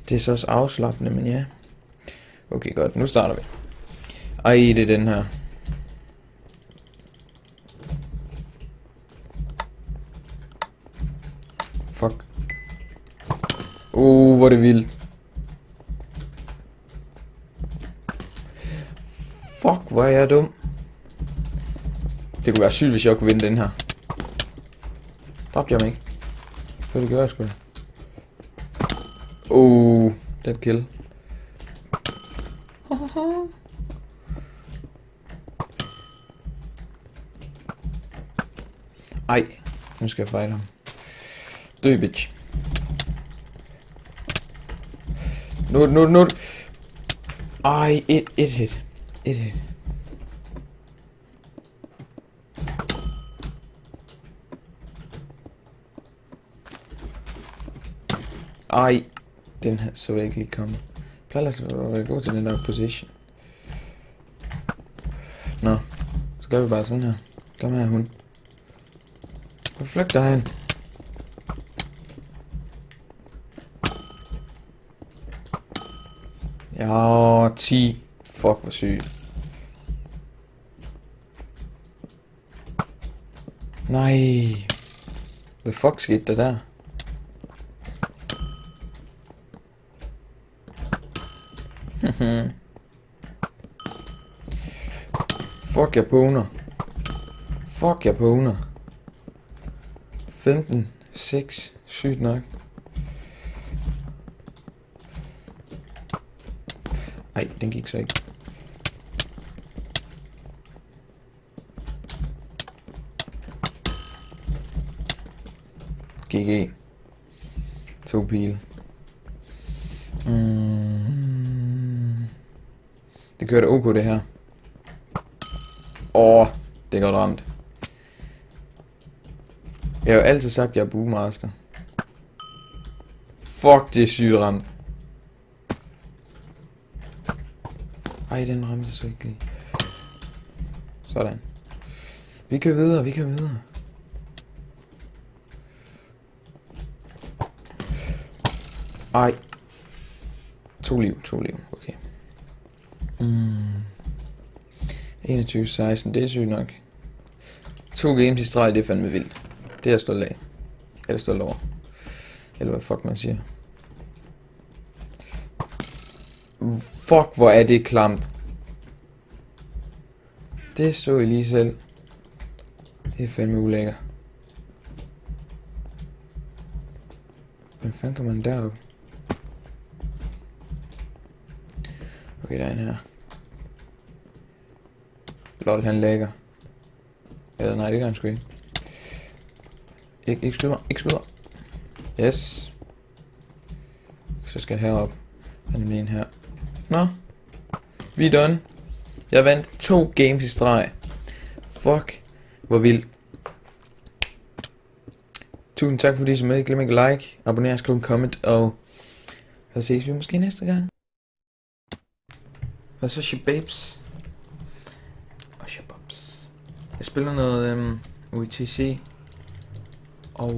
Det er så også afslappende, men ja. Okay, godt. Nu starter vi. Ej, det er den her. Fuck. Hvor er det vildt. Fuck, hvor er jeg dum. Det kunne være sygt, hvis jeg kunne vinde den her. Dræbte jeg mig ikke? Det gør jeg sgu. Dead kill. Ej, nu skal jeg fight ham. Dø, bitch. Nu. Ej, et hit. Et hit. Ej, den her så jeg ikke lige komme. Plejer altså at være god til den der position. Nå, så gør vi bare sådan her. Kom her, hund. Hvor flygter han? Ja, 10. Fuck, hvor syg. Nej. Hvad fuck skete der der? Fuck, jeg påner. Fuck, jeg påner. 15, 6, sygt nok. Ej, den gik så ikke. GG. 2 pile. Det kørte ok det her. Det er godt ramt. Jeg har jo altid sagt, at jeg er boogmaster. Fuck, det er sygt ramt. Ej, den ramte så ikke lige. Sådan. Vi kan videre. Ej. 2 liv. Okay. 21-16, det er sygt nok. 2 games i streg, det er fandme vildt. Det er jeg stolt af. Eller stolt over. Eller hvad fuck man siger. Fuck, hvor er det klamt. Det så I lige selv. Det er fandme ulækker. Hvordan fanden kommer man derop? Okay, der er en her. Lol, han lægger. Eller nej, det gør han sgu ikke. Ikke skyder. Yes. Så skal jeg herop. Han er en her. Nå. Vi er done. Jeg vandt 2 games i streg. Fuck. Hvor vildt. Tusind tak fordi I så med. Glem ikke like, abonner, skriv en comment, og så ses vi måske næste gang. Og så shababs. Og shababs. Jeg spiller noget UTC, og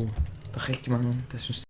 der er rigtig mange, der synes